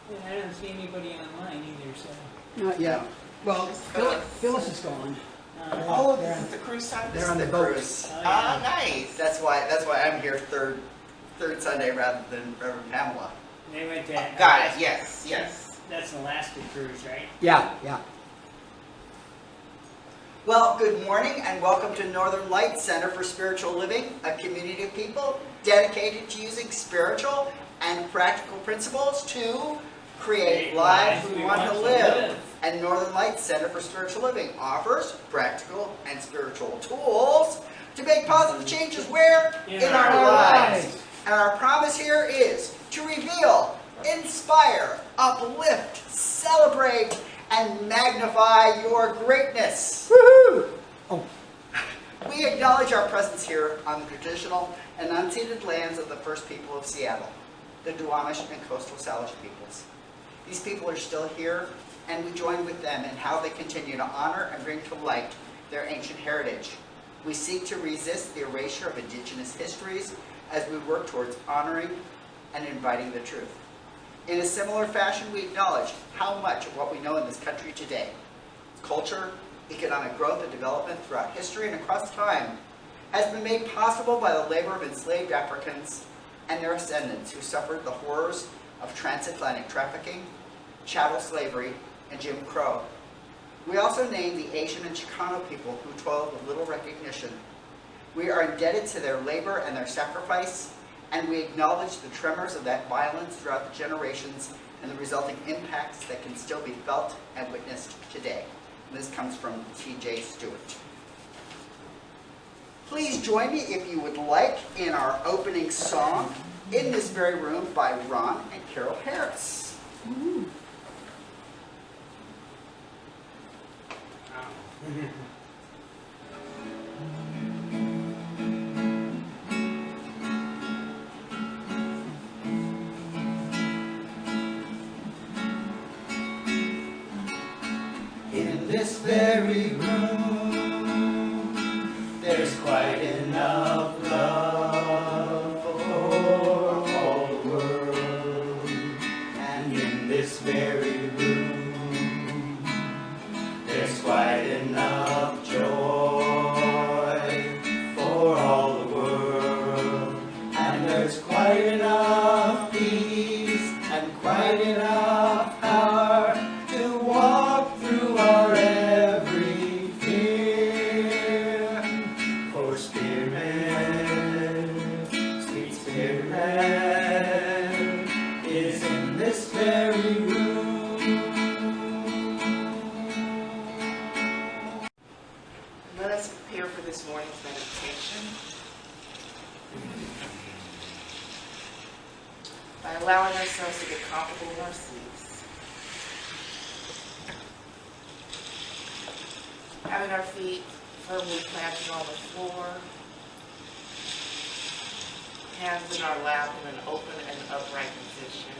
I don't see anybody online either, so. Not yet. Well, Phyllis is gone. Oh, this is the cruise time. They're on the boat. Cruise. Oh, Ah, yeah. nice. That's why I'm here third Sunday rather than Reverend Pamela. They went to. Got it. Yes. That's Alaska cruise, right? Yeah. Well, good morning and welcome to Northern Lights Center for Spiritual Living, a community of people dedicated to using spiritual and practical principles to create lives we want to live. And Northern Lights Center for Spiritual Living offers practical and spiritual tools to make positive changes where? In our lives. And our promise here is to reveal, inspire, uplift, celebrate, and magnify your greatness. Woohoo! Oh. We acknowledge our presence here on the traditional and unceded lands of the first people of Seattle, the Duwamish and Coastal Salish peoples. These people are still here, and we join with them in how they continue to honor and bring to light their ancient heritage. We seek to resist the erasure of Indigenous histories as we work towards honoring and inviting the truth. In a similar fashion, we acknowledge how much of what we know in this country today, culture, economic growth and development throughout history and across time, has been made possible by the labor of enslaved Africans and their descendants who suffered the horrors of transatlantic trafficking, chattel slavery, and Jim Crow. We also name the Asian and Chicano people who toiled with little recognition. We are indebted to their labor and their sacrifice, and we acknowledge the tremors of that violence throughout the generations and the resulting impacts that can still be felt and witnessed today. And this comes from T.J. Stewart. Please join me, if you would like, in our opening song, In This Very Room by Ron and Carol Harris. Ooh. In this very room, there's quite enough love for all the world. And in this very room, there's quite enough joy for all the world. And there's quite enough peace and quite enough power to walk through our every fear. For Spirit, sweet Spirit, is in this very room. Let us prepare for this morning's meditation by allowing ourselves to get comfortable in our seats. Having our feet firmly planted on the floor, hands in our lap in an open and upright position,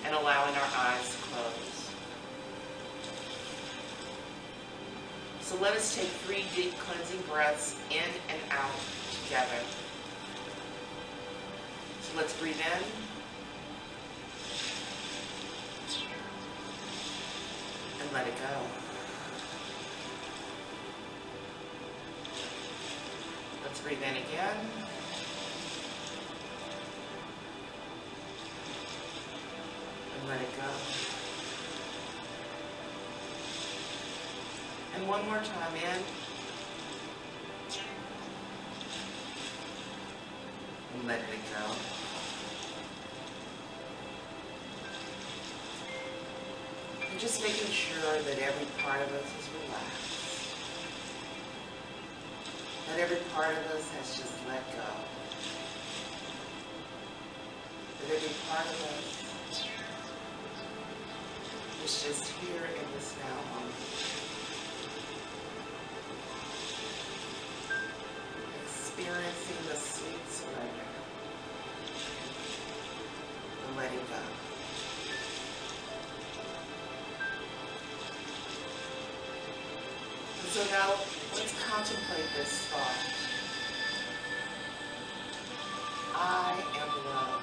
and allowing our eyes to close. So let us take 3 deep cleansing breaths in and out together. So let's breathe in. And let it go. Let's breathe in again. And let it go. And one more time in. And let it go. And just making sure that every part of us is relaxed. That every part of us has just let go. That every part of us is just here in this now moment. Experiencing the sweet surrender. And letting go. So now, let's contemplate this thought. I am love.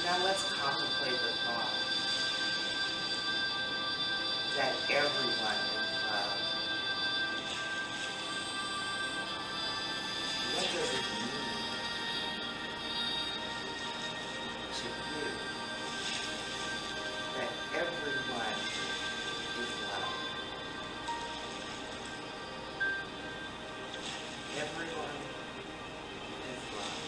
Now let's contemplate the thought that everyone is loved. What does it mean to you that everyone is loved? Everyone is loved.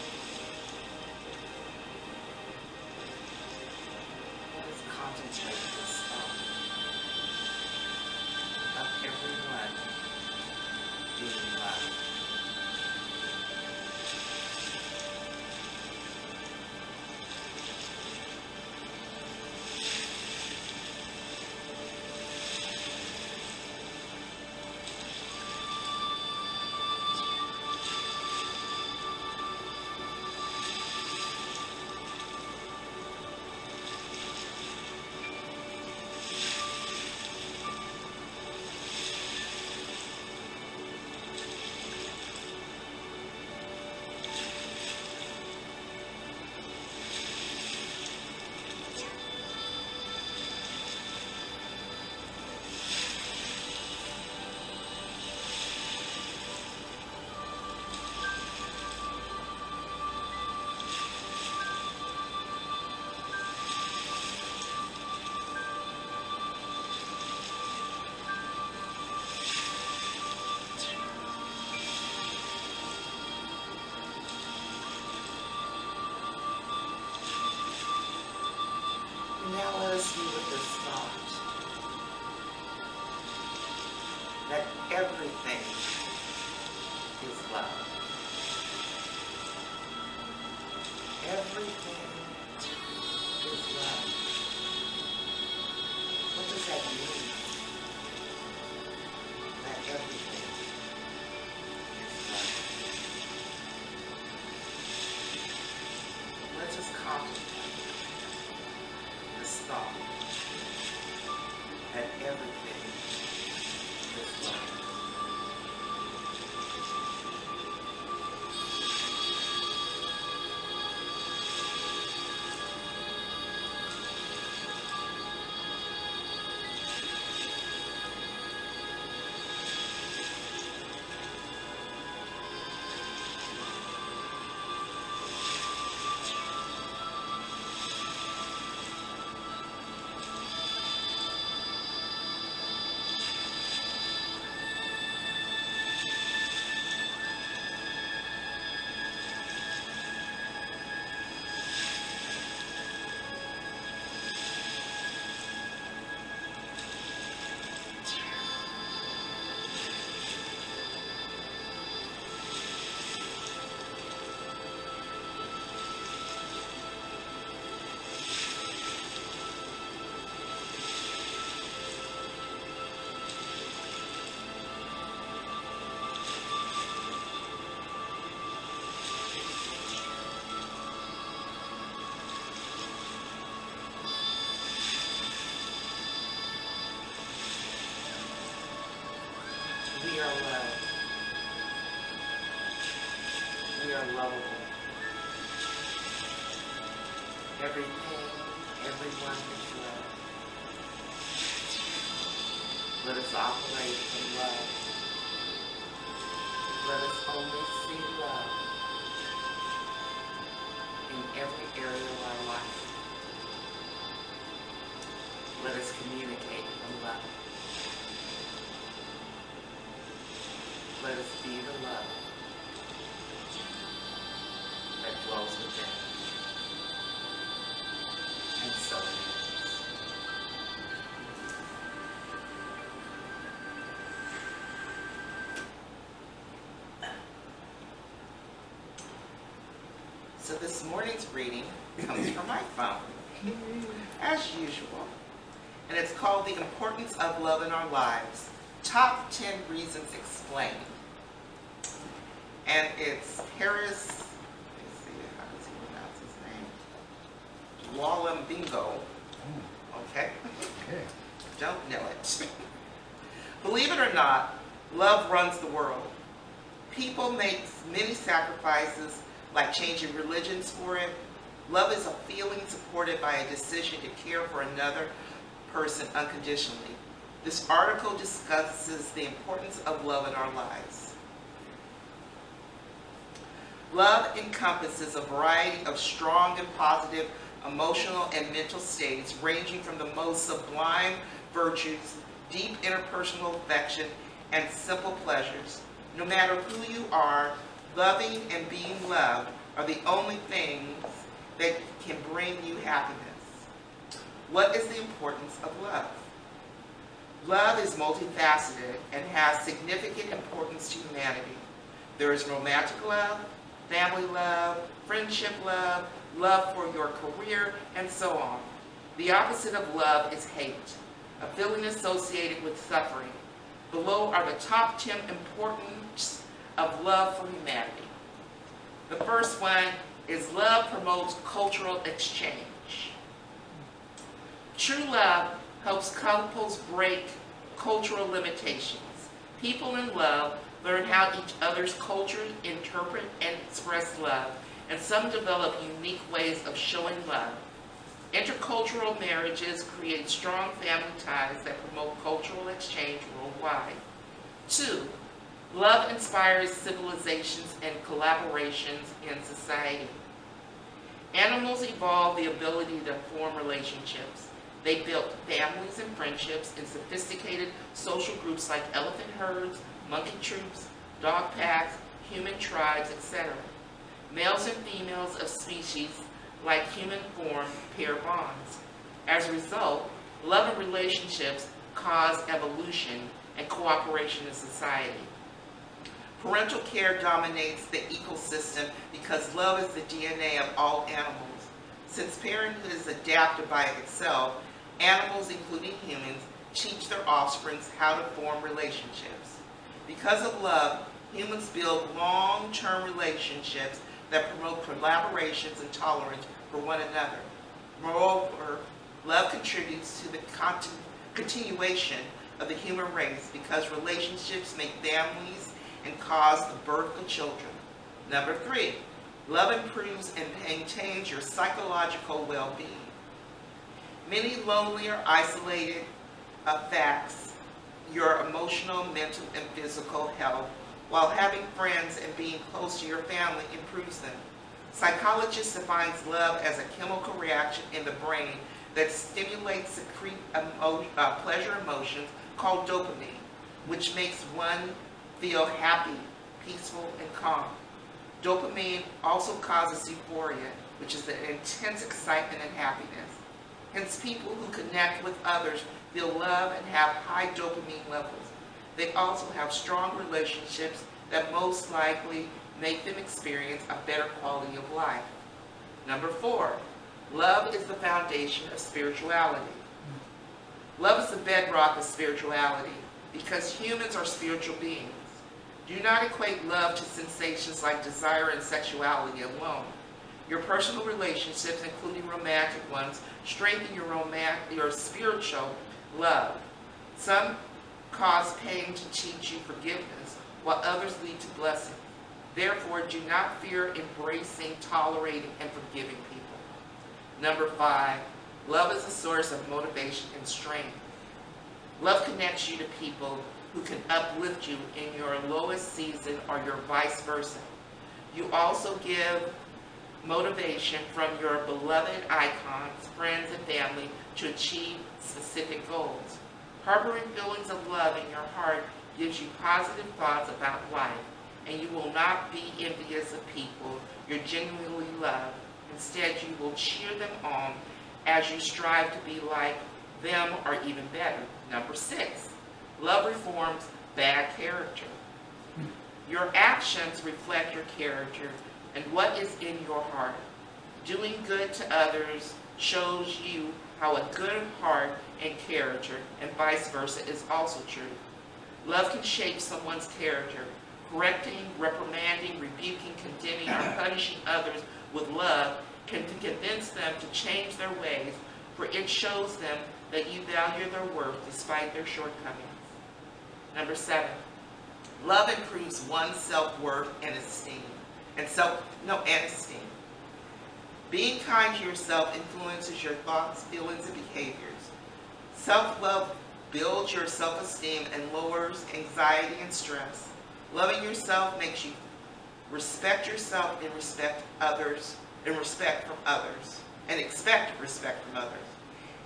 Let us contemplate this thought of everyone being loved. Now let us be with this thought that everything is love. Everything is love. What does that mean? That everything is love. Let's just contemplate this thought that everything is love. We are loved. We are lovable. Everything, everyone is loved. Let us operate in love. Let us only see love in every area of our life. Let us communicate in love. Let us be the love that dwells within. And so it is. So this morning's reading comes from my phone, as usual. And it's called The Importance of Love in Our Lives. Top 10 Reasons Explained. And it's Paris, let's see, how does he pronounce his name? Walam Bingo. Okay? Okay. Don't know it. Believe it or not, love runs the world. People make many sacrifices, like changing religions for it, Love is a feeling supported by a decision to care for another person unconditionally. This article discusses the importance of love in our lives. Love encompasses a variety of strong and positive emotional and mental states, ranging from the most sublime virtues, deep interpersonal affection, and simple pleasures. No matter who you are, loving and being loved are the only things that can bring you happiness. What is the importance of love? Love is multifaceted and has significant importance to humanity. There is romantic love, family love, friendship love, love for your career, and so on. The opposite of love is hate, a feeling associated with suffering. Below are the top 10 importance of love for humanity. The first one is love promotes cultural exchange. True love helps couples break cultural limitations. People in love learn how each other's culture interpret and express love, and some develop unique ways of showing love. Intercultural marriages create strong family ties that promote cultural exchange worldwide. 2, love inspires civilizations and collaborations in society. Animals evolved the ability to form relationships. They built families and friendships in sophisticated social groups like elephant herds, monkey troops, dog packs, human tribes, etc. Males and females of species like human form pair bonds. As a result, love and relationships cause evolution and cooperation in society. Parental care dominates the ecosystem because love is the DNA of all animals. Since parenthood is adapted by itself, animals, including humans, teach their offspring how to form relationships. Because of love, humans build long-term relationships that promote collaborations and tolerance for one another. Moreover, love contributes to the continuation of the human race because relationships make families and cause the birth of children. Number 3, love improves and maintains your psychological well-being. Many lonely or isolated affects your emotional, mental, and physical health, while having friends and being close to your family improves them. Psychologists define love as a chemical reaction in the brain that stimulates secrete pleasure emotions called dopamine, which makes one feel happy, peaceful, and calm. Dopamine also causes euphoria, which is an intense excitement and happiness. Hence, people who connect with others feel love and have high dopamine levels. They also have strong relationships that most likely make them experience a better quality of life. Number 4, love is the foundation of spirituality. Love is the bedrock of spirituality because humans are spiritual beings. Do not equate love to sensations like desire and sexuality alone. Your personal relationships, including romantic ones, strengthen your spiritual love. Some cause pain to teach you forgiveness, while others lead to blessing. Therefore, do not fear embracing, tolerating, and forgiving people. Number 5, love is a source of motivation and strength. Love connects you to people who can uplift you in your lowest season or your vice versa. You also give motivation from your beloved icons, friends, and family to achieve specific goals. Harboring feelings of love in your heart gives you positive thoughts about life, and you will not be envious of people you genuinely love. Instead, you will cheer them on as you strive to be like them or even better. Number 6, love reforms bad character. Your actions reflect your character and what is in your heart. Doing good to others shows you how a good heart and character, and vice versa, is also true. Love can shape someone's character. Correcting, reprimanding, rebuking, condemning, or punishing others with love can convince them to change their ways, for it shows them that you value their worth despite their shortcomings. Number 7, love improves one's self-worth and esteem. esteem. Being kind to yourself influences your thoughts, feelings, and behaviors. Self-love builds your self-esteem and lowers anxiety and stress. Loving yourself makes you respect yourself and respect others, and respect from others, and expect respect from others.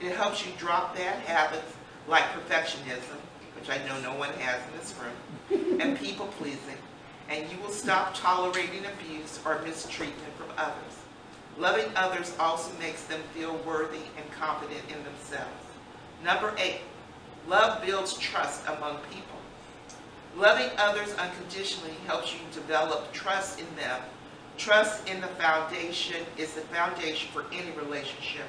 It helps you drop bad habits like perfectionism, which I know no one has in this room, and people-pleasing, and you will stop tolerating abuse or mistreatment from others. Loving others also makes them feel worthy and confident in themselves. Number 8, love builds trust among people. Loving others unconditionally helps you develop trust in them. Trust in the foundation is the foundation for any relationship.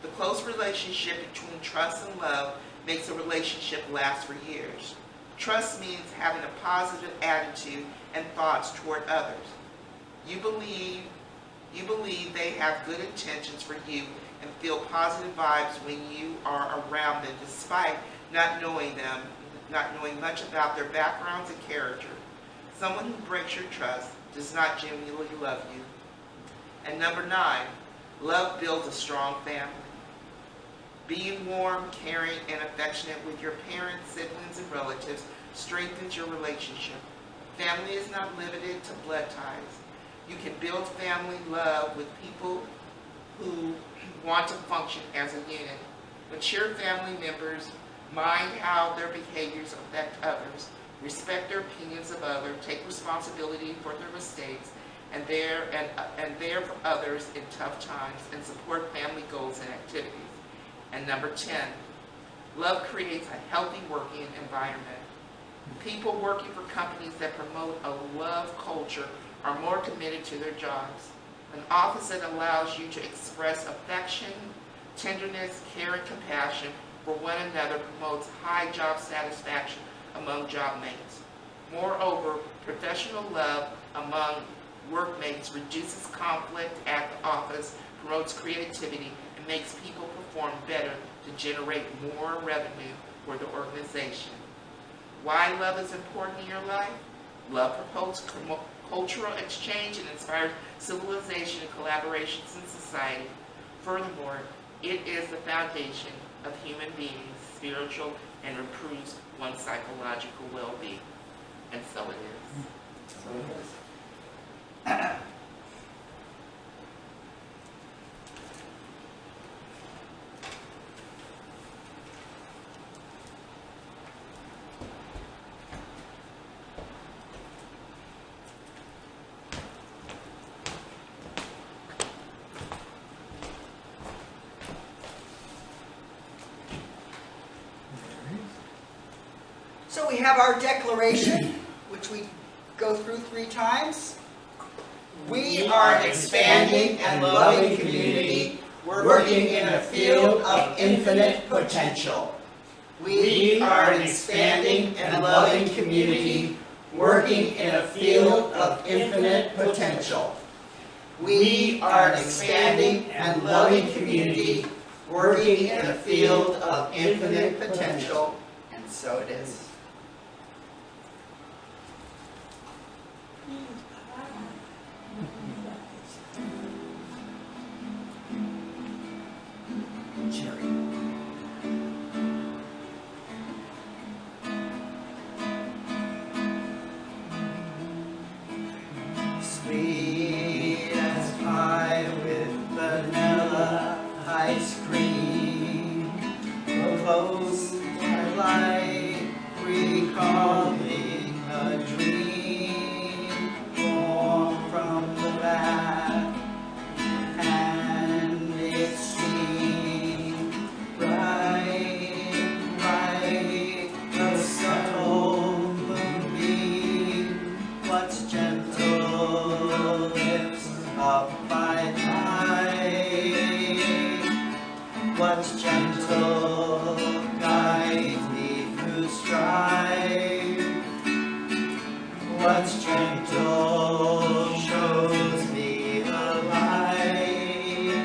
The close relationship between trust and love makes a relationship last for years. Trust means having a positive attitude and thoughts toward others. You believe they have good intentions for you and feel positive vibes when you are around them despite not knowing much about their backgrounds and character. Someone who breaks your trust does not genuinely love you. And number 9, love builds a strong family. Being warm, caring, and affectionate with your parents, siblings, and relatives strengthens your relationship. Family is not limited to blood ties. You can build family love with people who want to function as a unit. Mature family members mind how their behaviors affect others, respect their opinions of others, take responsibility for their mistakes, and there for others in tough times, and support family goals and activities. And number 10, love creates a healthy working environment. People working for companies that promote a love culture are more committed to their jobs. An office that allows you to express affection, tenderness, care, and compassion for one another promotes high job satisfaction among job mates. Moreover, professional love among workmates reduces conflict at the office, promotes creativity, and makes people perform better to generate more revenue for the organization. Why love is important in your life? Love promotes cultural exchange and inspires civilization and collaborations in society. Furthermore, it is the foundation of human beings, spiritual, and improves one's psychological well-being. And so it is. So it is. So we have our declaration, which we go through 3 times. We are an expanding and loving community working in a field of infinite potential. We are an expanding and loving community working in a field of infinite potential. We are an expanding and loving community working in a field of infinite potential. And so it is. Sweet as pie with vanilla ice cream, close twilight recalling a dream born from the back, and it seemed bright, bright, a subtle moonbeam. What's gentle lips of my life? What's gentle guides me through strife? What's gentle shows me the light?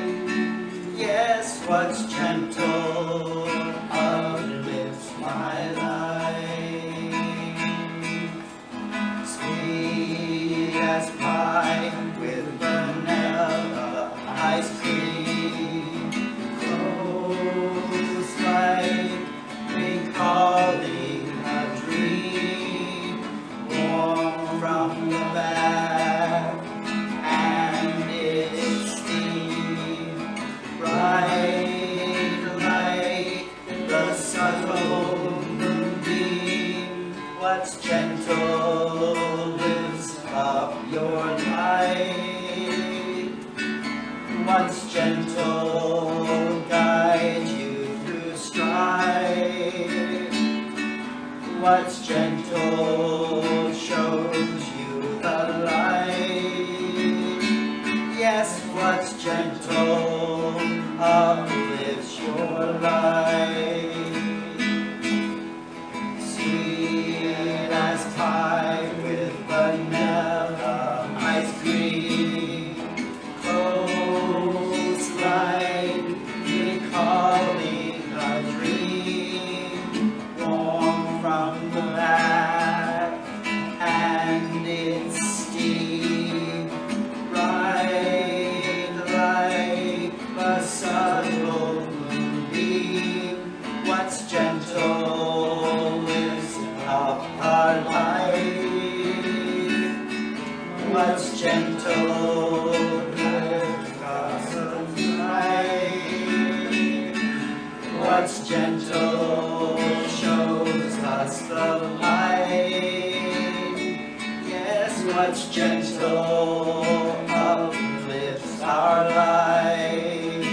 Yes, what's gentle uplifts my life. Sweet as pie with vanilla ice cream, close like recalling a dream, warm from the back, and its steam, bright like the subtle moonbeam. What's gentle lifts up your light. What's gentle guides you through strife. What's gentle shows you the light. Yes, what's gentle uplifts your life. Sweet as pie with vanilla ice cream, close like recalling a dream, warm from the back, and its steam, bright like a subtle moonbeam. What's gentle lifts up our life. What's gentle lifts us alive. What's gentle shows us the light. Yes, what's gentle uplifts our life.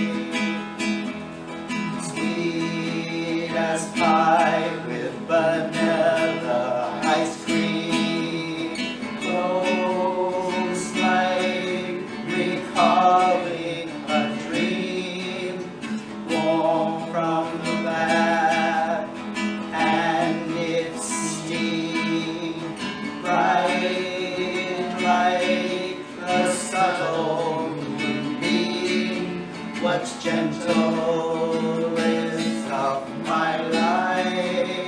Sweet as pie with vanilla ice cream, close like recalling a dream, warm from the back, and its steam, bright like the subtle moonbeam. What's gentle lifts up my life.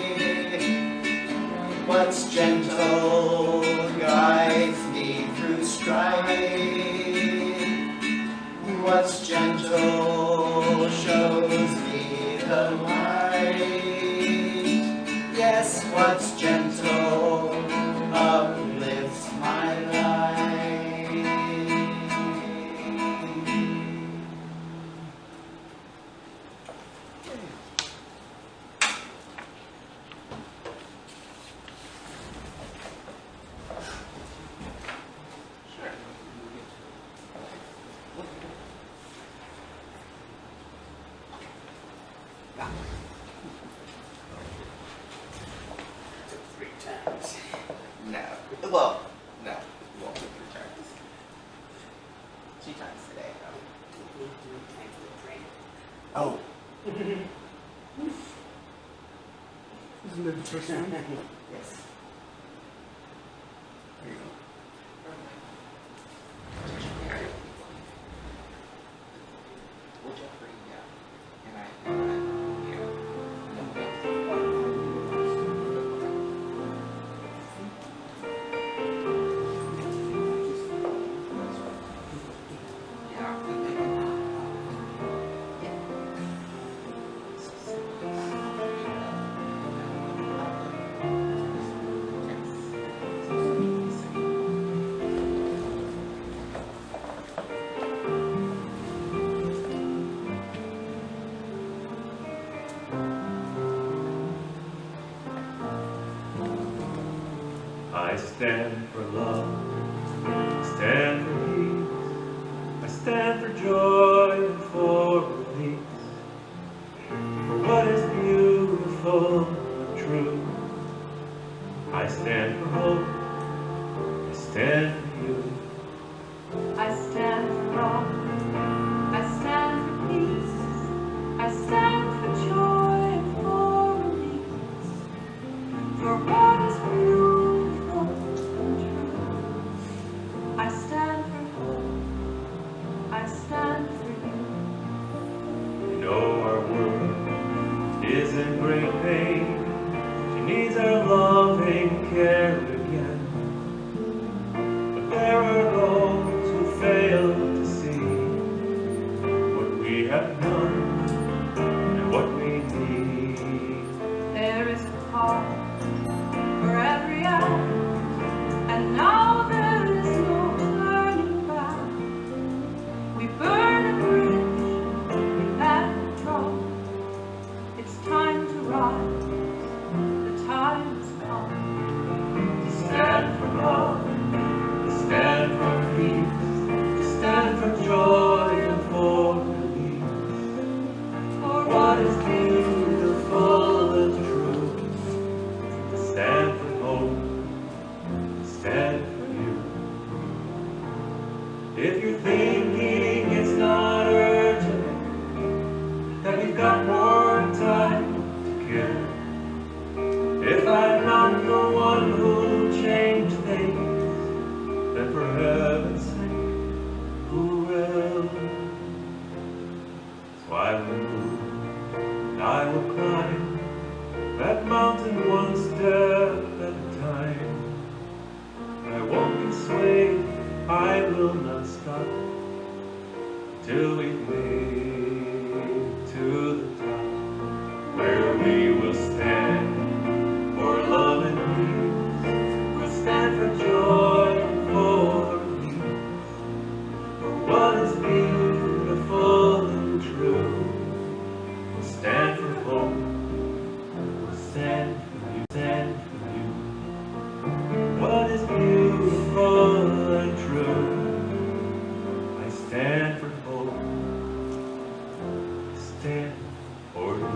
What's gentle guides me through strife. What's gentle shows me the light. Yes, what's gentle uplifts my life. No. Well, no. We won't do 3 times. 2 times today, though. Oh. Isn't it the first one? Yes. There you go. Whichever, yeah. And yeah. I stand for love, I stand for peace, I stand for joy and for release, for what is beautiful and true. I stand for hope, I stand for you. I stand for love, I stand for peace, I stand for joy and for release, for what is beautiful and true. I stand for hope, I stand for you. You know our world is in great pain, she needs our loving care again. But there are those who fail to see We burn a bridge, we let it draw. It's time to rise, the time has come. To stand for love, to stand for peace, to stand for joy and for release. For what is beautiful and true, to stand for hope, to stand for you. If you're thinking it's not urgent, that we've got more time to kill, if I'm not the one who'll change things, then for heaven's sake, who will? So I will move, and I will climb that mountain one step at a time. I won't be swayed, I will not stop, till we've made to the top, where we will stand for love and peace. We'll stand for joy and for peace. For what is beautiful and true. We'll stand for hope. We'll stand for you. Stand for you. What is beautiful and true. I stand for hope. I stand for you.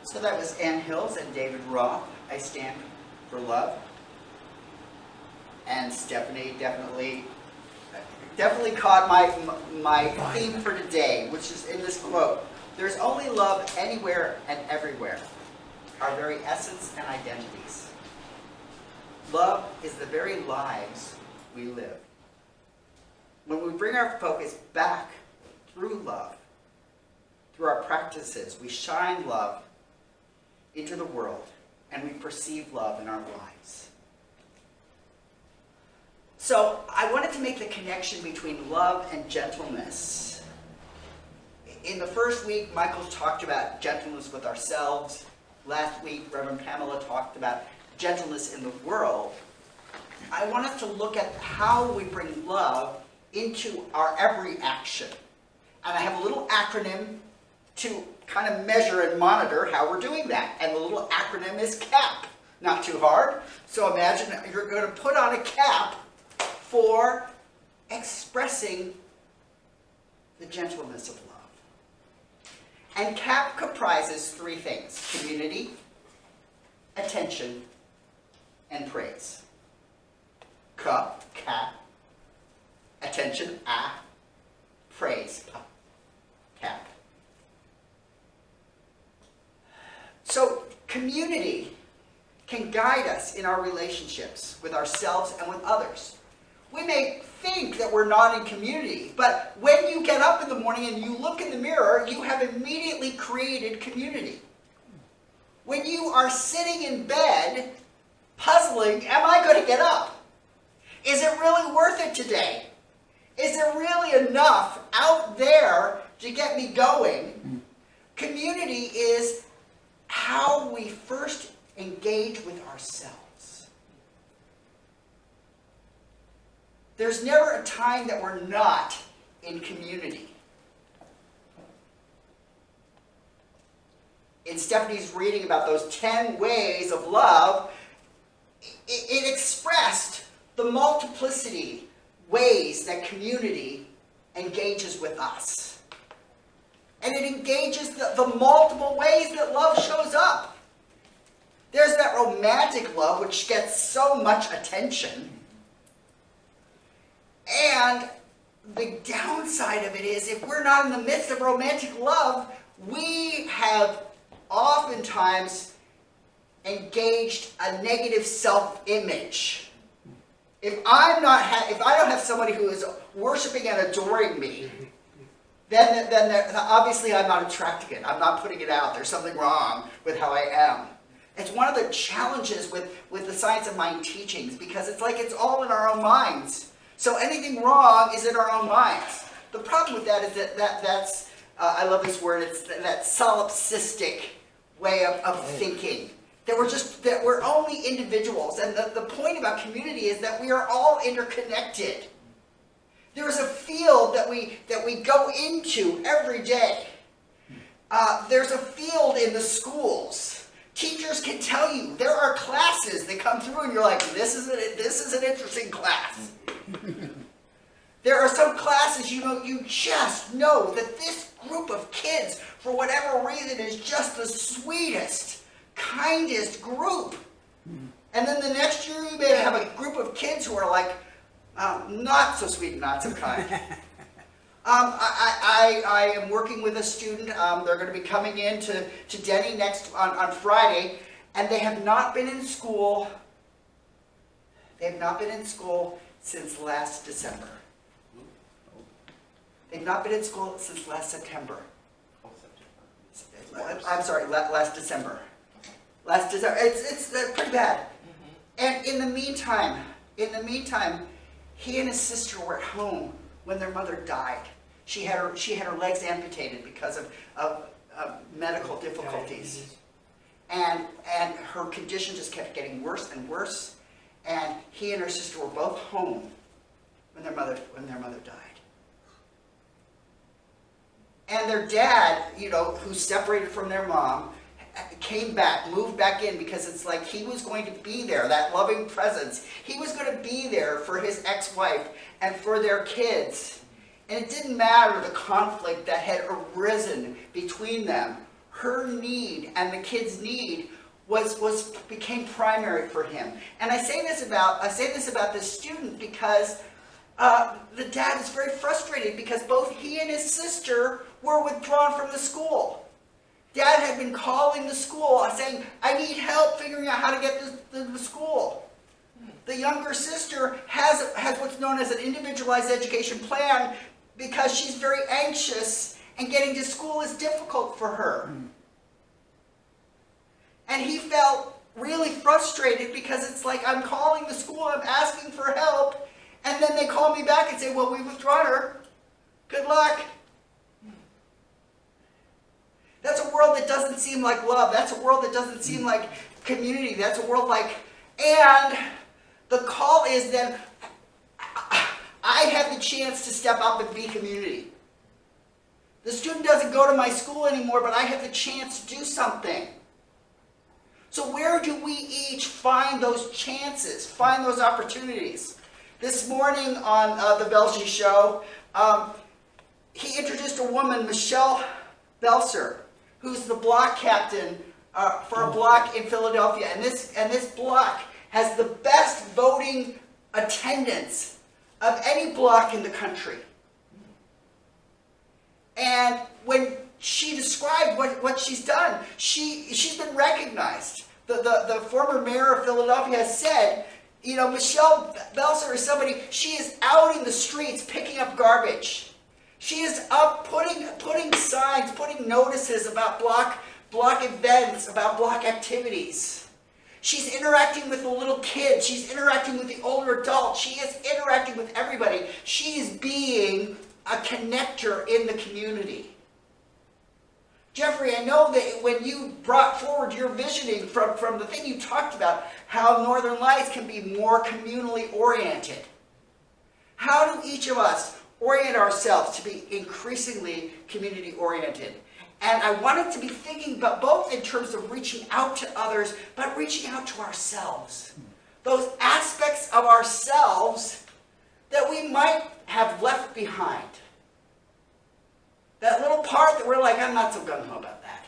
So that was Ann Hills and David Roth, I Stand for Love. And Stephanie definitely caught my theme for today, which is in this quote: "There's only love anywhere and everywhere, our very essence and identities. Love is the very lives we live." When we bring our focus back through love, through our practices, we shine love into the world, and we perceive love in our lives. So I wanted to make the connection between love and gentleness. In the first week, Michael talked about gentleness with ourselves. Last week, Reverend Pamela talked about gentleness in the world. I want us to look at how we bring love into our every action. And I have a little acronym to kind of measure and monitor how we're doing that. And the little acronym is CAP. Not too hard. So imagine you're going to put on a cap for expressing the gentleness of love. And CAP comprises three things: community, attention, and praise. Cap, attention, praise, cap. So community can guide us in our relationships with ourselves and with others. We may think that we're not in community, but when you get up in the morning and you look in the mirror, you have immediately created community. When you are sitting in bed, puzzling, am I going to get up? Is it really worth it today? Is there really enough out there to get me going? Community is how we first engage with ourselves. There's never a time that we're not in community. In Stephanie's reading about those 10 ways of love, it expressed the multiplicity ways that community engages with us. And it engages the multiple ways that love shows up. There's that romantic love which gets so much attention. And the downside of it is, if we're not in the midst of romantic love, we have oftentimes engaged a negative self-image. If I don't have somebody who is worshiping and adoring me, then obviously I'm not attracting it. I'm not putting it out. There's something wrong with how I am. It's one of the challenges with the Science of Mind teachings, because it's like it's all in our own minds. So anything wrong is in our own minds. The problem with that is that's, I love this word, it's that solipsistic way of thinking. That we're only individuals. And the point about community is that we are all interconnected. There's a field that we go into every day. There's a field in the schools. Teachers can tell you there are classes that come through and you're like, this is an interesting class. There are some classes, you just know that this group of kids, for whatever reason, is just the sweetest, kindest group. And then the next year you may have a group of kids who are like, not so sweet and not so kind. I am working with a student. They're going to be coming in to Denny on Friday, and they have not been in school. They have not been in school since last December. They've not been in school since last September. I'm sorry, last December. Last December. It's pretty bad. And in the meantime, he and his sister were at home when their mother died. She had her legs amputated because of medical difficulties, and her condition just kept getting worse and worse. And he and her sister were both home when their mother died. And their dad, who's separated from their mom, came back, moved back in, because it's like he was going to be there, that loving presence. He was going to be there for his ex-wife and for their kids. And it didn't matter the conflict that had arisen between them. Her need and the kids' need became primary for him. And I say this about this student because the dad is very frustrated because both he and his sister were withdrawn from the school. Dad had been calling the school saying, I need help figuring out how to get to the school. The younger sister has what's known as an individualized education plan because she's very anxious and getting to school is difficult for her. And he felt really frustrated because it's like, I'm calling the school, I'm asking for help, and then they call me back and say, well, we've withdrawn her. Good luck. That's a world that doesn't seem like love. That's a world that doesn't seem like community. That's a world like, and the call is then, I have the chance to step up and be community. The student doesn't go to my school anymore, but I have the chance to do something. So where do we each find those chances, find those opportunities? This morning on the Belgian show, he introduced a woman, Michelle Belser, who's the block captain for a block in Philadelphia. And this block has the best voting attendance of any block in the country. And when she described what she's done, she's been recognized. The former mayor of Philadelphia has said, Michelle Belser is somebody, she is out in the streets picking up garbage. She is up putting signs, putting notices about block events, about block activities. She's interacting with the little kids. She's interacting with the older adults. She is interacting with everybody. She is being a connector in the community. Jeffrey, I know that when you brought forward your visioning from the thing you talked about, how Northern Lights can be more communally oriented. How do each of us orient ourselves to be increasingly community oriented? And I wanted to be thinking about both in terms of reaching out to others, but reaching out to ourselves. Those aspects of ourselves that we might have left behind. That little part that we're like, I'm not so gung-ho about that.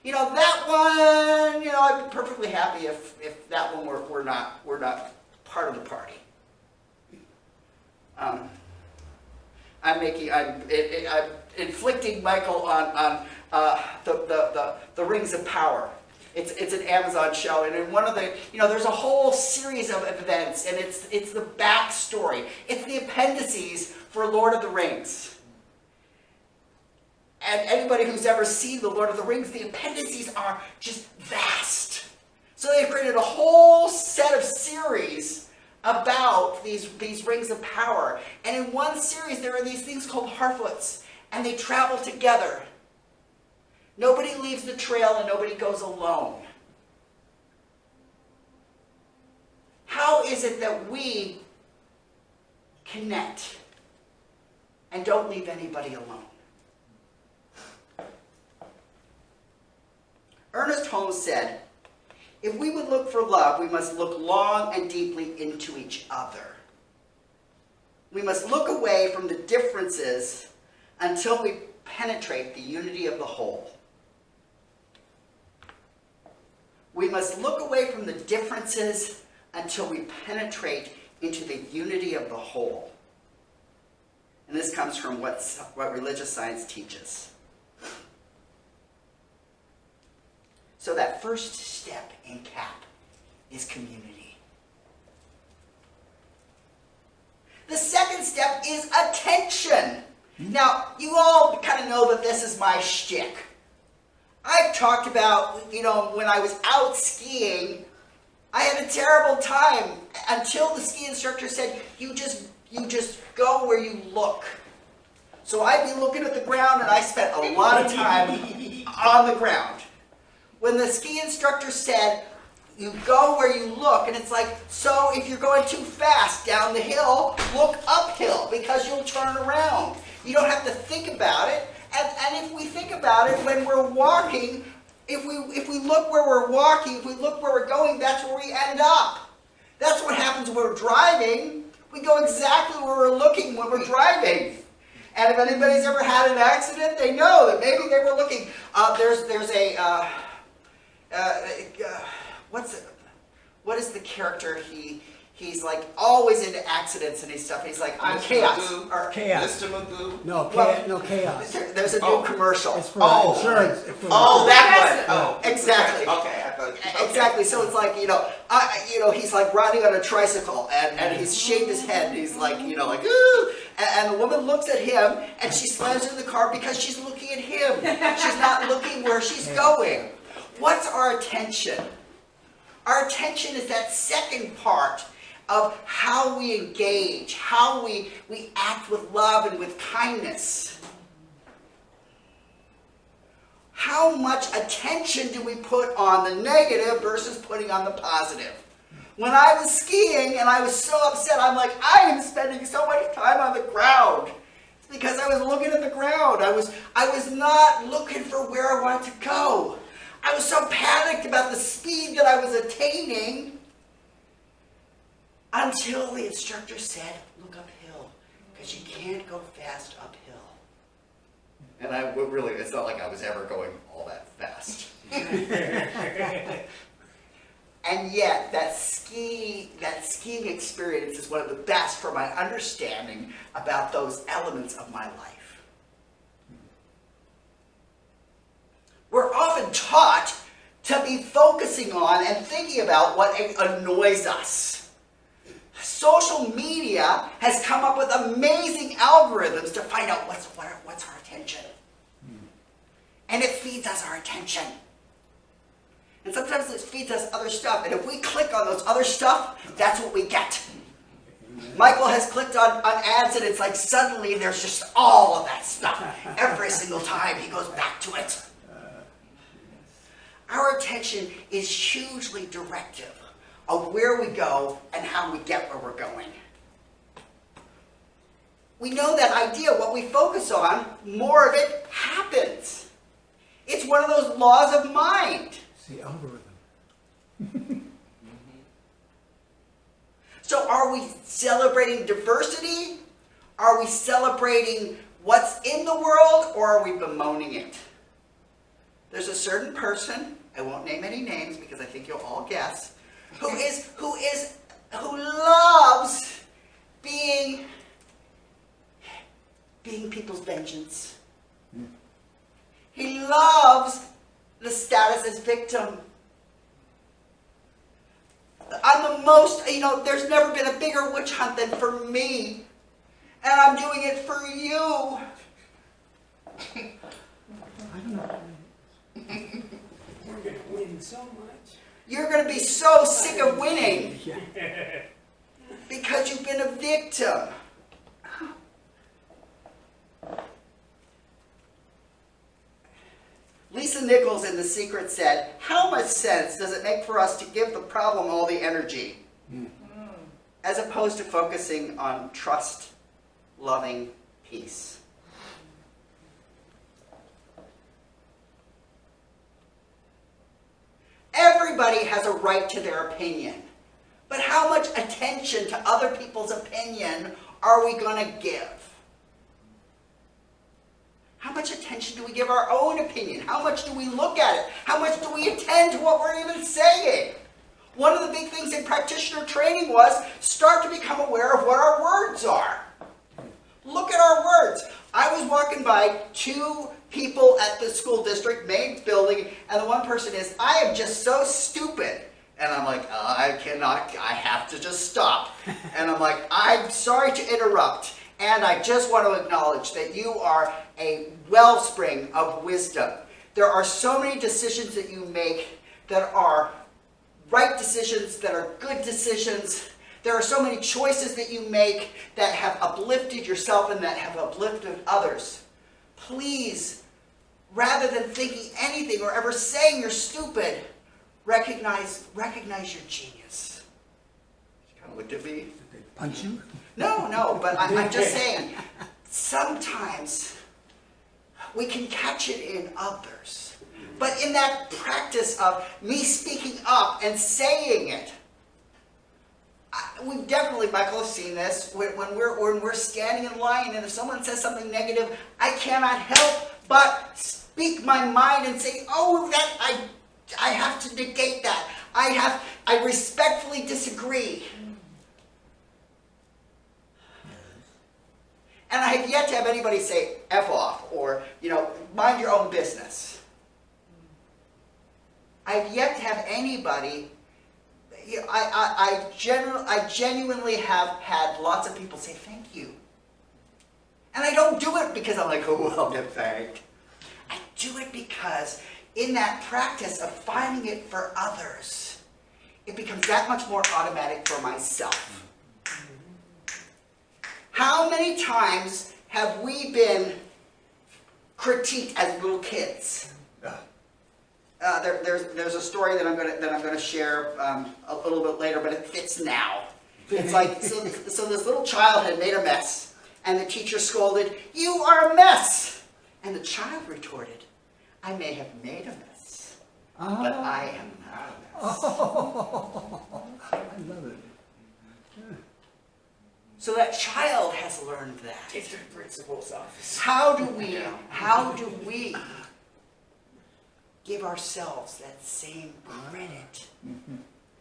That one, I'd be perfectly happy if that one were not part of the party. I'm inflicting Michael on the Rings of Power. It's an Amazon show, and in one of the, there's a whole series of events, and it's the backstory. It's the appendices for Lord of the Rings. And anybody who's ever seen the Lord of the Rings, the appendices are just vast. So they've created a whole set of series about these rings of power. And in one series, there are these things called Harfoots, and they travel together. Nobody leaves the trail and nobody goes alone. How is it that we connect and don't leave anybody alone? Ernest Holmes said, if we would look for love, we must look long and deeply into each other. We must look away from the differences until we penetrate the unity of the whole. We must look away from the differences until we penetrate into the unity of the whole. And this comes from what religious science teaches. So that first step in CAP is community. The second step is attention. Now, you all kind of know that this is my shtick. I've talked about, when I was out skiing, I had a terrible time until the ski instructor said, you just go where you look. So I'd be looking at the ground, and I spent a lot of time on the ground. When the ski instructor said, you go where you look, and it's like, so if you're going too fast down the hill, look uphill, because you'll turn around. You don't have to think about it. And if we think about it, when we're walking, if we look where we're walking, if we look where we're going, that's where we end up. That's what happens when we're driving. We go exactly where we're looking when we're driving. And if anybody's ever had an accident, they know that maybe they were looking. There's a what is the character? He's like always into accidents and stuff. He's like, I'm chaos. Or, Chaos. Mr. Magoo? No, chaos. there's a new commercial. It's for Oh. insurance. Oh, that one. Oh, Exactly. Okay, I thought. Exactly. So it's like, he's like riding on a tricycle and he's shaved his head and he's like, like, ooh. And the woman looks at him and she slams in the car because she's looking at him. She's not looking where she's going. What's our attention? Our attention is that second part of how we engage, how we act with love and with kindness. How much attention do we put on the negative versus putting on the positive? When I was skiing and I was so upset, I'm like, I am spending so much time on the ground. It's because I was looking at the ground. I was not looking for where I wanted to go. I was so panicked about the speed that I was attaining until the instructor said, look uphill, because you can't go fast uphill. And it's not like I was ever going all that fast. And yet, that skiing experience is one of the best for my understanding about those elements of my life. We're often taught to be focusing on and thinking about what annoys us. Social media has come up with amazing algorithms to find out what's our attention. And it feeds us our attention. And sometimes it feeds us other stuff. And if we click on those other stuff, that's what we get. Michael has clicked on ads and it's like suddenly there's just all of that stuff. Every single time he goes back to it. Our attention is hugely directive of where we go and how we get where we're going. We know that idea. What we focus on, more of it happens. It's one of those laws of mind. It's the algorithm. So are we celebrating diversity? Are we celebrating what's in the world, or are we bemoaning it? There's a certain person, I won't name any names because I think you'll all guess, who loves being people's vengeance. He loves the status as victim. I'm the most, there's never been a bigger witch hunt than for me. And I'm doing it for you. I don't know. We're going to win so much. You're going to be so sick of winning. because you've been a victim. Lisa Nichols in The Secret said, "How much sense does it make for us to give the problem all the energy, as opposed to focusing on trust, loving peace?" Everybody has a right to their opinion, but how much attention to other people's opinion are we going to give? How much attention do we give our own opinion? How much do we look at it? How much do we attend to what we're even saying? One of the big things in practitioner training was start to become aware of what our words are. Look at our words. I was walking by two people at the school district main building, and the one person is, "I am just so stupid." And I'm like, I have to just stop. And I'm like, "I'm sorry to interrupt. And I just want to acknowledge that you are a wellspring of wisdom. There are so many decisions that you make that are right decisions, that are good decisions. There are so many choices that you make that have uplifted yourself and that have uplifted others. Please, rather than thinking anything or ever saying you're stupid, recognize your genius." She kind of looked at me. Did they punch you? No, but I'm just saying, sometimes we can catch it in others. But in that practice of me speaking up and saying it, we've definitely, Michael, have seen this, when we're standing in line and if someone says something negative, I cannot help but speak my mind and say, "Oh, I have to negate that. I respectfully disagree." And I have yet to have anybody say F off or, mind your own business. I've yet to have anybody, I genuinely have had lots of people say thank you. And I don't do it because I'm like, "Oh, I'll get thanked." I do it because in that practice of finding it for others, it becomes that much more automatic for myself. How many times have we been critiqued as little kids? There's a story that I'm going to share a little bit later, but it fits now. It's like so this little child had made a mess, and the teacher scolded, "You are a mess," and the child retorted, "I may have made a mess, but I am not a mess." Oh, I love it. So that child has learned that. Take to the principal's office. How do we give ourselves that same credit?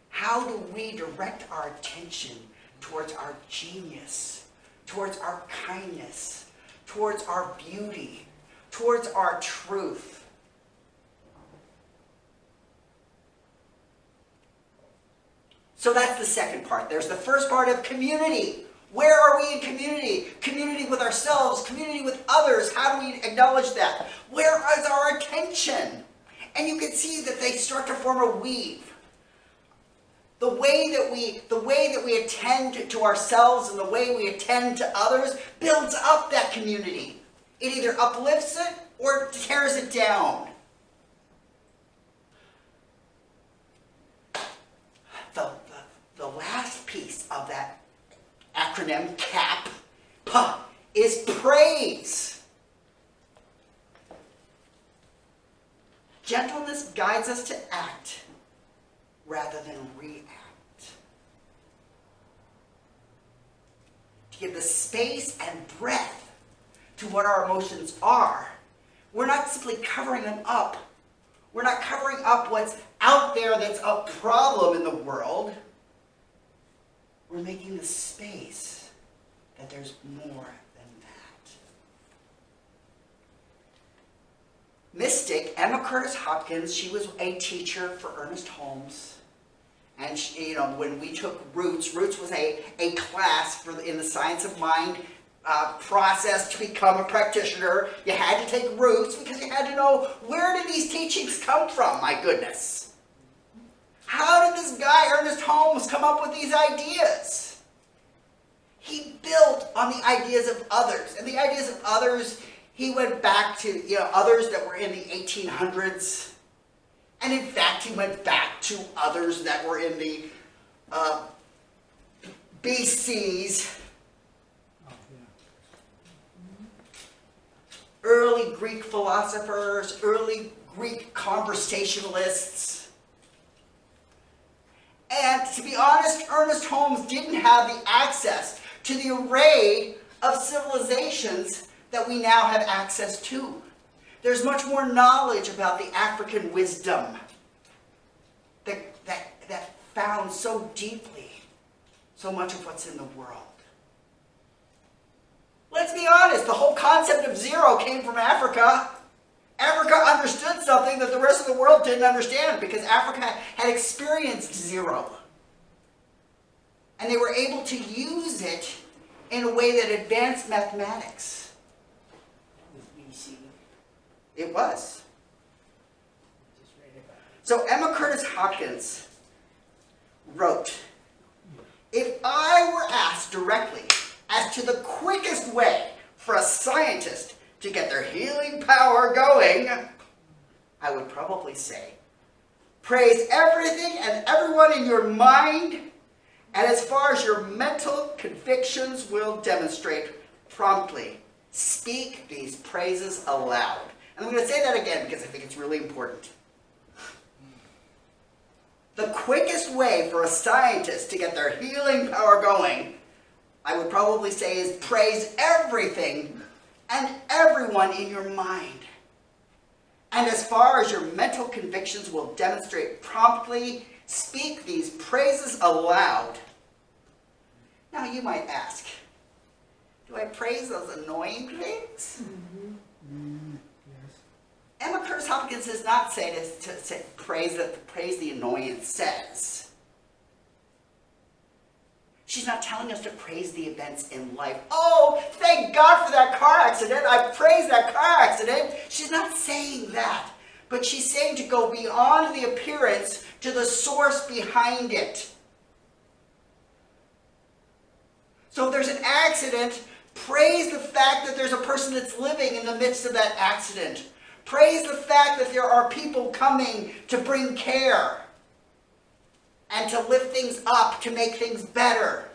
How do we direct our attention towards our genius, towards our kindness, towards our beauty, towards our truth? So that's the second part. There's the first part of community. Where are we in community? Community with ourselves, community with others. How do we acknowledge that? Where is our attention? And you can see that they start to form a weave. The way that we attend to ourselves and the way we attend to others builds up that community. It either uplifts it or tears it down. The last piece of that acronym, CAP, is praise. Gentleness guides us to act rather than react. To give the space and breadth to what our emotions are. We're not simply covering them up. We're not covering up what's out there that's a problem in the world. We're making the space that there's more than that. Mystic Emma Curtis Hopkins, she was a teacher for Ernest Holmes. And she, when we took Roots was a class in the science of mind process to become a practitioner. You had to take Roots because you had to know, where did these teachings come from, my goodness? How did this guy, Ernest Holmes, come up with these ideas? he built on the ideas of others. And the ideas of others, he went back to, others that were in the 1800s. And in fact, he went back to others that were in the BCs. Early Greek philosophers, early Greek conversationalists. And to be honest, Ernest Holmes didn't have the access to the array of civilizations that we now have access to. There's much more knowledge about the African wisdom that found so deeply so much of what's in the world. Let's be honest, the whole concept of zero came from Africa. Africa understood something that the rest of the world didn't understand because Africa had experienced zero. And they were able to use it in a way that advanced mathematics. BC. It was. Just read about it. So Emma Curtis Hopkins wrote, if I were asked directly as to the quickest way for a scientist to get their healing power going, I would probably say, praise everything and everyone in your mind, and as far as your mental convictions will demonstrate, promptly speak these praises aloud. And I'm going to say that again because I think it's really important. The quickest way for a scientist to get their healing power going, I would probably say, is praise everything and everyone in your mind. And as far as your mental convictions will demonstrate, promptly speak these praises aloud. Now you might ask, do I praise those annoying things? Emma Curtis Hopkins does not say to praise the annoyances. She's not telling us to praise the events in life. Oh, thank God for that car accident. I praise that car accident. She's not saying that. But she's saying to go beyond the appearance to the source behind it. So if there's an accident, praise the fact that there's a person that's living in the midst of that accident. Praise the fact that there are people coming to bring care and to lift things up, to make things better.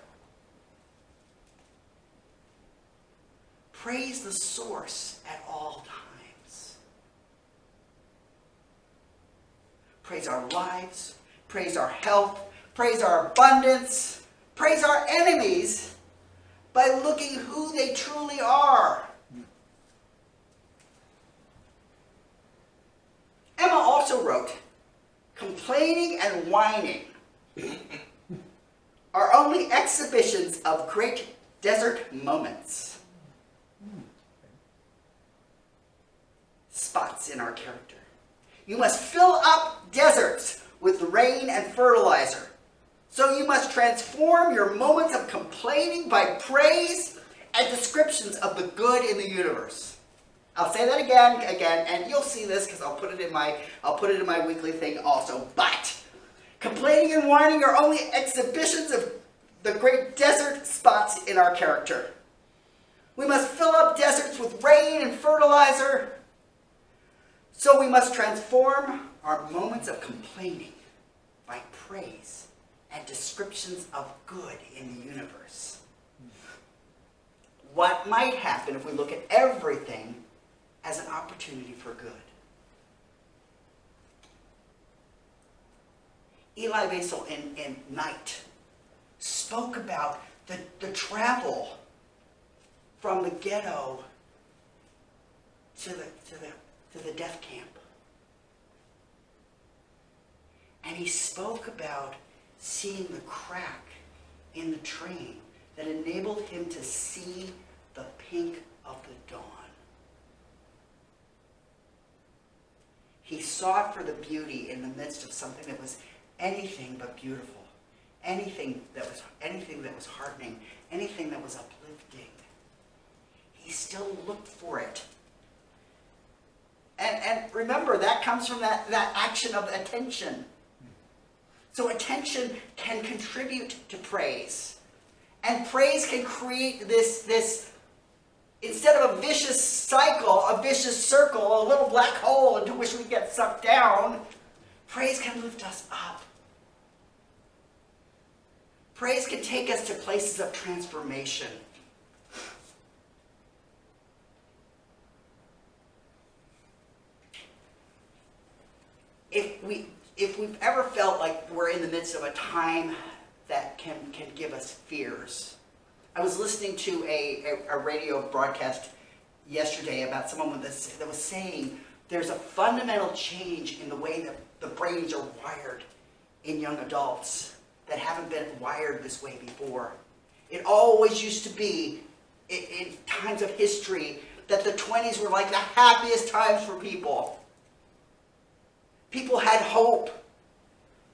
Praise the source at all times. Praise our lives, praise our health, praise our abundance, praise our enemies by looking who they truly are. Emma also wrote, complaining and whining are only exhibitions of great desert moments. Spots in our character. You must fill up deserts with rain and fertilizer. So you must transform your moments of complaining by praise and descriptions of the good in the universe. I'll say that again, and you'll see this because I'll put it in my weekly thing also. But complaining and whining are only exhibitions of the great desert spots in our character. We must fill up deserts with rain and fertilizer. So we must transform our moments of complaining by praise and descriptions of good in the universe. What might happen if we look at everything as an opportunity for good? Eli Wiesel in Night spoke about the travel from the ghetto to the death camp. And he spoke about seeing the crack in the train that enabled him to see the pink of the dawn. He sought for the beauty in the midst of something that was anything but beautiful, anything that was heartening, anything that was uplifting. He still looked for it. And remember, that comes from that action of attention. So attention can contribute to praise. And praise can create this, instead of a vicious cycle, a vicious circle, a little black hole into which we get sucked down, praise can lift us up. Praise can take us to places of transformation. If we've ever felt like we're in the midst of a time that can give us fears. I was listening to a radio broadcast yesterday about someone that was saying there's a fundamental change in the way that the brains are wired in young adults that haven't been wired this way before. It always used to be, in times of history, that the 20s were like the happiest times for people. People had hope.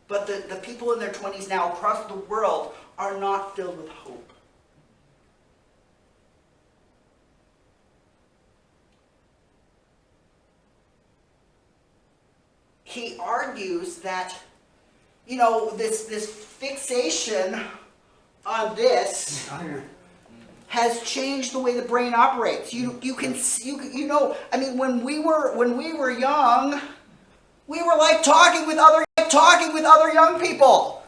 But the people in their 20s now across the world are not filled with hope. He argues that, you know, this fixation on this has changed the way the brain operates. You know, I mean, when we were young, we were like talking with other young people.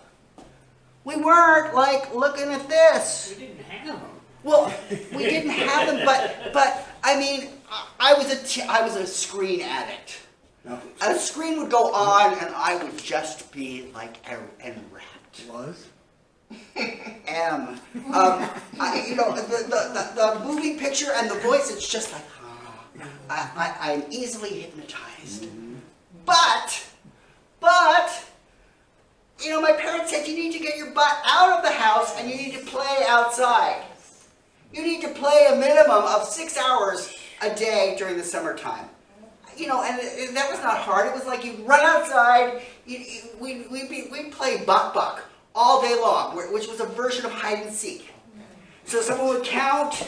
We weren't like looking at this. We didn't have them. Well, we didn't have them, but I mean, I was a screen addict. No. A screen would go on, and I would just be like enwrapped. Was? You know, the moving picture and the voice. It's just like I'm easily hypnotized. Mm-hmm. But, you know, my parents said you need to get your butt out of the house and you need to play outside. You need to play a minimum of 6 hours a day during the summertime. You know, and that was not hard. It was like you run outside, we'd play buck all day long, which was a version of hide and seek. So someone would count.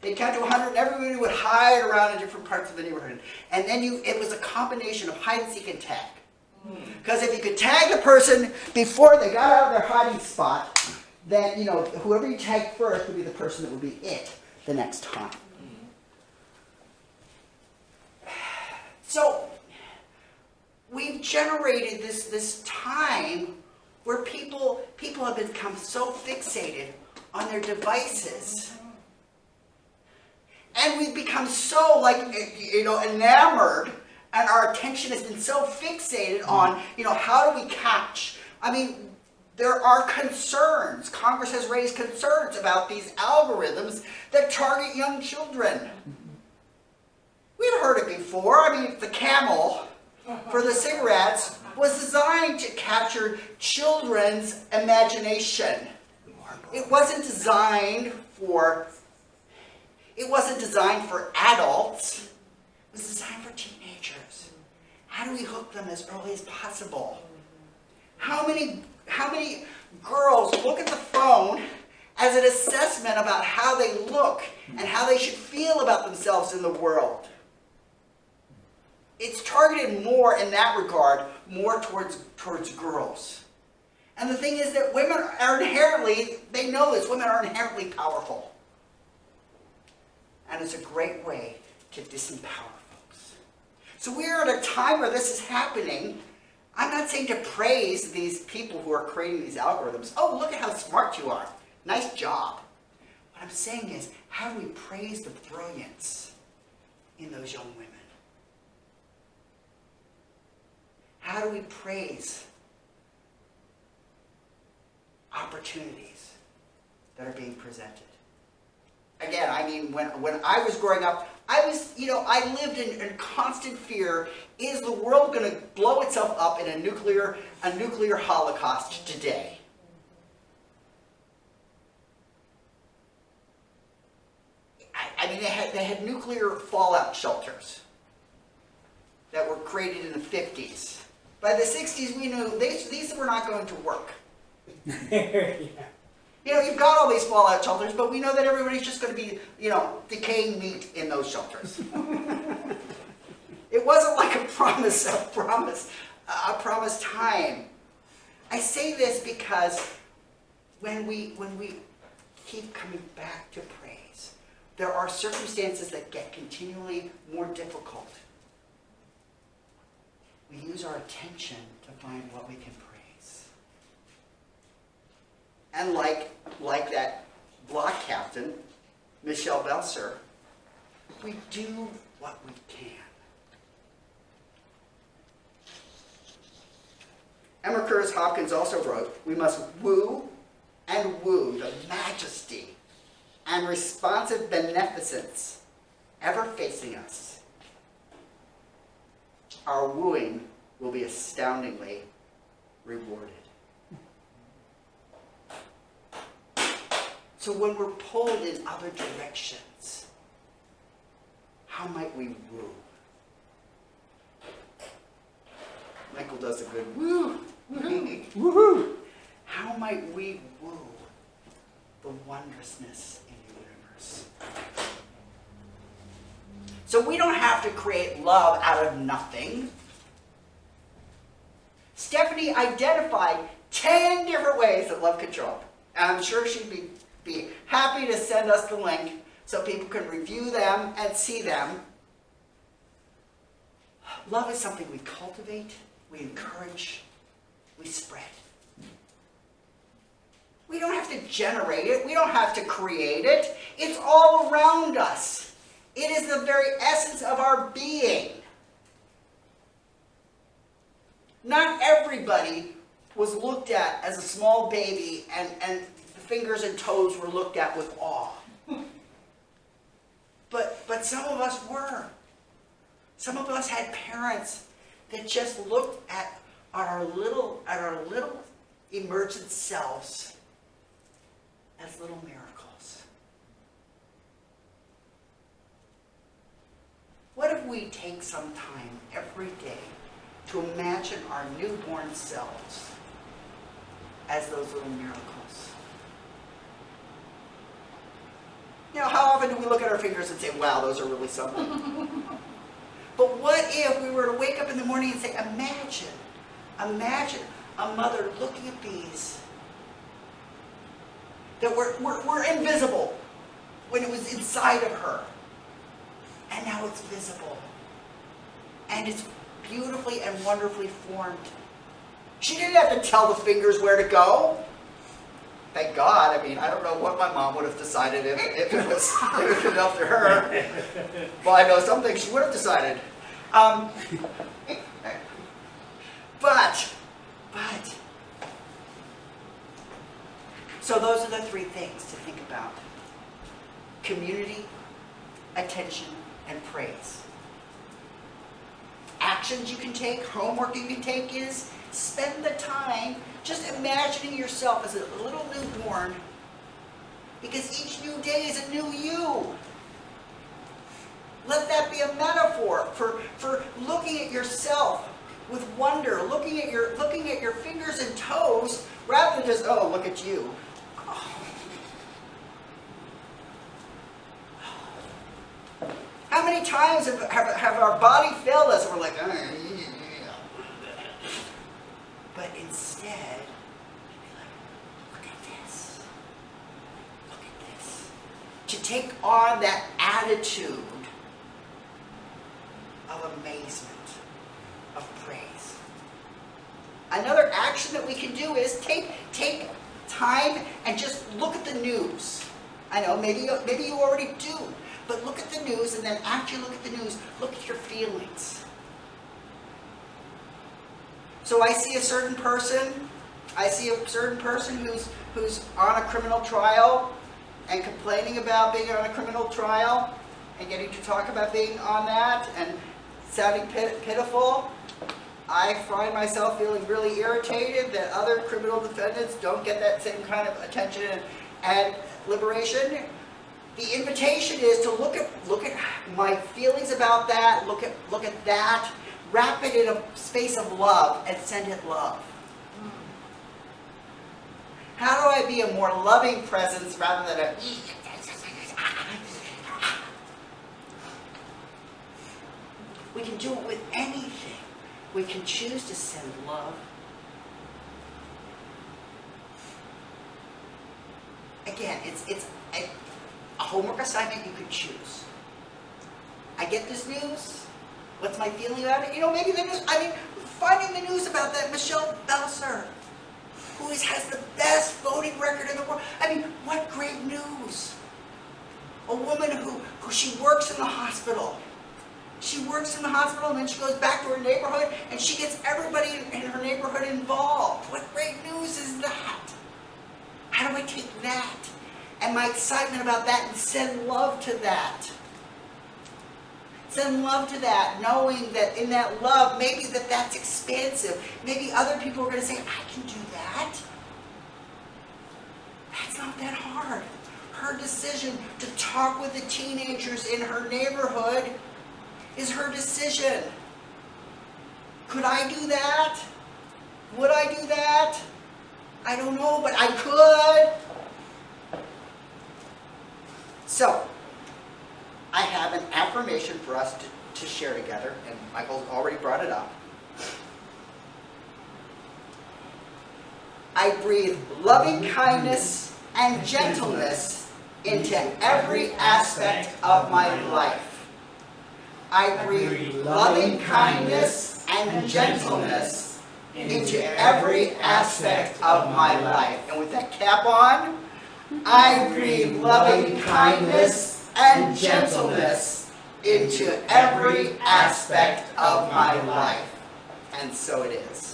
They'd count to 100, and everybody would hide around in different parts of the neighborhood. And then it was a combination of hide and seek and tag. Because if you could tag the person before they got out of their hiding spot, then, you know, whoever you tagged first would be the person that would be it the next time. So, we've generated this time where people have become so fixated on their devices. And we've become so, like, you know, enamored, and our attention has been so fixated on, you know, how do we catch? I mean, there are concerns. Congress has raised concerns about these algorithms that target young children. We've heard it before. I mean, the Camel for the cigarettes was designed to capture children's imagination. It wasn't designed for adults. It was designed for teenagers. How do we hook them as early as possible? How many girls look at the phone as an assessment about how they look and how they should feel about themselves in the world? It's targeted more in that regard, more towards girls. And the thing is that women are inherently, they know this, women are inherently powerful. And it's a great way to disempower folks. So we're at a time where this is happening. I'm not saying to praise these people who are creating these algorithms. Oh, look at how smart you are. Nice job. What I'm saying is, how do we praise the brilliance in those young women? How do we praise opportunities that are being presented? Again, I mean, when I was growing up, I lived in constant fear. Is the world going to blow itself up in a nuclear holocaust today? I mean, they had nuclear fallout shelters that were created in the 50s. By the 60s, we knew these were not going to work. Yeah. You know, you've got all these fallout shelters, but we know that everybody's just going to be, you know, decaying meat in those shelters. It wasn't like a promised time. I say this because when we keep coming back to praise. There are circumstances that get continually more difficult. We use our attention to find what we can praise. And like that block captain, Michelle Belser, we do what we can. Emma Curtis Hopkins also wrote, we must woo and woo the majesty and responsive beneficence ever facing us. Our wooing will be astoundingly rewarded. So when we're pulled in other directions, how might we woo? Michael does a good woo. Woohoo! How might we woo the wondrousness in the universe? So we don't have to create love out of nothing. Stephanie identified 10 different ways that love can show up. And I'm sure she'd be happy to send us the link so people can review them and see them. Love is something we cultivate, we encourage, we spread. We don't have to generate it. We don't have to create it. It's all around us. It is the very essence of our being. Not everybody was looked at as a small baby and the fingers and toes were looked at with awe. But some of us were. Some of us had parents that just looked at our little emergent selves as little miracles. What if we take some time every day to imagine our newborn selves as those little miracles? You know, how often do we look at our fingers and say, wow, those are really something? But what if we were to wake up in the morning and say, imagine a mother looking at bees that were invisible when it was inside of her. And now it's visible. And it's beautifully and wonderfully formed. She didn't have to tell the fingers where to go. Thank God. I mean, I don't know what my mom would have decided if it was up to her. Well, I know some things she would have decided. But, so those are the three things to think about. Community, attention, and praise. Actions you can take, homework you can take is spend the time just imagining yourself as a little newborn, because each new day is a new you. Let that be a metaphor for looking at yourself with wonder, looking at your fingers and toes, rather than just, oh, look at you. How many times have our body failed us and we're like, but instead, look at this. Look at this. To take on that attitude of amazement, of praise. Another action that we can do is take time and just look at the news. I know, maybe you already do, but look at the news, and then after you look at the news, look at your feelings. So I see a certain person who's on a criminal trial and complaining about being on a criminal trial and getting to talk about being on that and sounding pitiful. I find myself feeling really irritated that other criminal defendants don't get that same kind of attention and liberation. The invitation is to look at my feelings about that, look at that, wrap it in a space of love and send it love. How do I be a more loving presence rather than a... We can do it with anything. We can choose to send love. Again, it's homework assignment you could choose. I get this news. What's my feeling about it? You know, maybe the news, finding the news about that Michelle Belser, who has the best voting record in the world. What great news. A woman who she works in the hospital. She works in the hospital and then she goes back to her neighborhood and she gets everybody in her neighborhood involved. What great news is that? How do I take that and my excitement about that and send love to that? Send love to that, knowing that in that love, maybe that's expansive. Maybe other people are going to say, I can do that. That's not that hard. Her decision to talk with the teenagers in her neighborhood is her decision. Could I do that? Would I do that? I don't know, but I could. So, I have an affirmation for us to share together, and Michael's already brought it up. I breathe loving kindness and gentleness into every aspect of my life. I breathe loving kindness and gentleness into every aspect of my life. And with that cap on, I breathe loving kindness and gentleness into every aspect of my life. And so it is.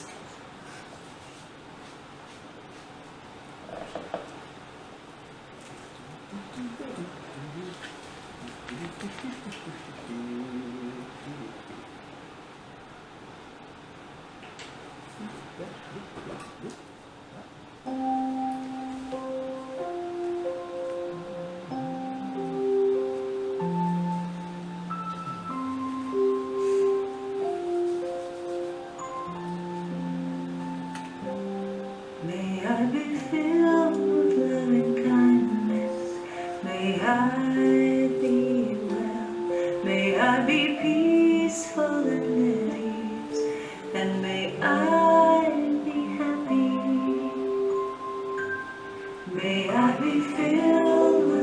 May I be filled with loving kindness. May I be well. May I be peaceful and at ease. And may I be happy. May I be filled with